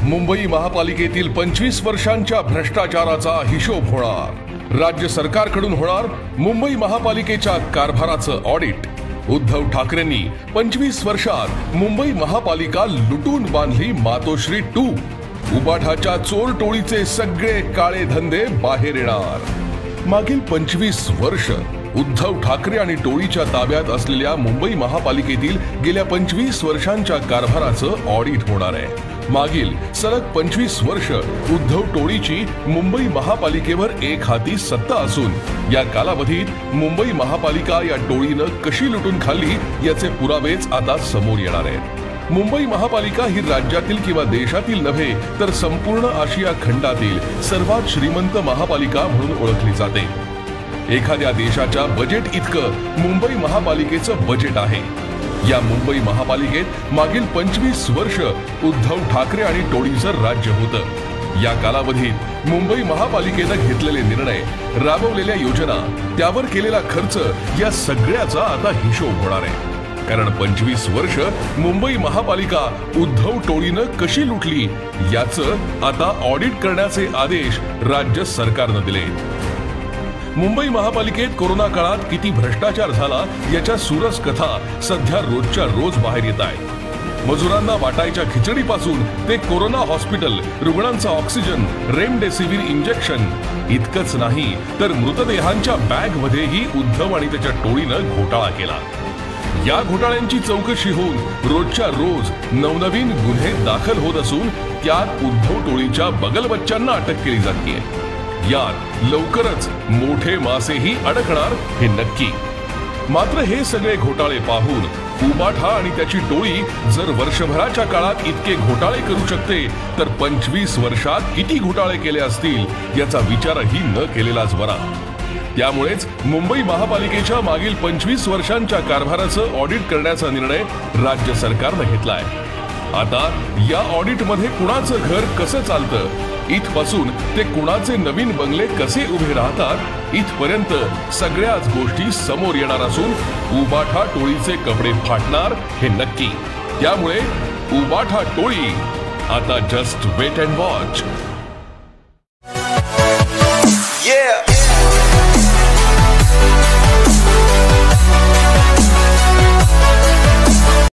मुंबई महापालिकेतील 25 वर्षांच्या भ्रष्टाचाराचा हिशोब होणार। राज्य सरकारकडून होणार मुंबई महापालिकेच्या कारभाराचं ऑडिट। उद्धव ठाकरेंनी 25 वर्षात मुंबई महापालिका लुटून बांधली मातोश्री 2। उबाठाच्या चोर टोळीचे सगळे काळे धंदे बाहेर येणार। मागील 25 वर्ष उद्धव ठाकरे आणि टोळीच्या ताब्यात असलेल्या मुंबई महापालिकेतील गेल्या 25 वर्षांच्या कारभाराचं ऑडिट होणार आहे। मागील सलग 25 वर्ष उद्धव टोळीची मुंबई महापालिकेवर एक हाती सत्ता असून या कालावधीत मुंबई महापालिका या टोळीनं कशी लुटून खाल्ली याचे पुरावेच आता समोर येणार आहेत। मुंबई महापालिका ही राज्यातील किंवा देशातील नव्हे तर संपूर्ण आशिया खंडातील सर्वात श्रीमंत महापालिका म्हणून ओळखली जाते। एखाद्या देशाच्या बजेट इतकं मुंबई महापालिकेचं बजेट आहे। या मुंबई महापालिकेत मागील 25 वर्ष उद्धव ठाकरे आणि टोळीचं राज्य होतं। या कालावधीत मुंबई महापालिकेनं घेतलेले निर्णय, राबवलेल्या योजना, त्यावर केलेला खर्च या सगळ्याचा आता हिशोब होणार आहे। कारण 25 वर्ष मुंबई महापालिका उद्धव टोळीनं कशी लुटली याचं आता ऑडिट करण्याचे आदेश राज्य सरकारनं दिले। मुंबई महापालिकेत कोरोना काळात किती भ्रष्टाचार झाला याच्या सुरस कथा सध्या रोजच्या रोज बाहेर येत आहेत। मजुरांना वाटायच्या खिचडीपासून ते कोरोना हॉस्पिटल, रुग्णांचा ऑक्सिजन, रेमडेसिवीर इंजेक्शन इतकंच नाही तर मृतदेहांच्या बॅगमध्येही उद्धव आणि त्याच्या टोळीनं घोटाळा केला। या घोटाळ्यांची चौकशी होऊन रोजच्या रोज नवनवीन गुन्हे दाखल होत असून त्यात उद्धव टोळीच्या बगलबच्च्यांना अटक केली जाते। यात लवकरच मोठे मासेही अडकणार हे नक्की। मात्र हे सगळे घोटाळे पाहून उबाठा आणि त्याची टोळी जर वर्षभराच्या काळात इतके घोटाळे करू शकते तर 25 वर्षात किती घोटाळे केले असतील याचा विचारही न केलेलाच बरा। त्यामुळेच मुंबई महापालिकेच्या मागील 25 वर्षांच्या कारभाराचं ऑडिट करण्याचा निर्णय राज्य सरकारनं घेतलाय। आता या ऑडिट मध्ये कुणाचं घर कसं चालतं, इथपासून ते कुणाचे नवीन बंगले कसे उभे राहतात इथपर्यंत सगळ्याच गोष्टी समोर येणार असून उबाठा टोळीचे कपडे फाटणार हे नक्की। त्यामुळे उबाठा टोळी आता जस्ट वेट अँड वॉच।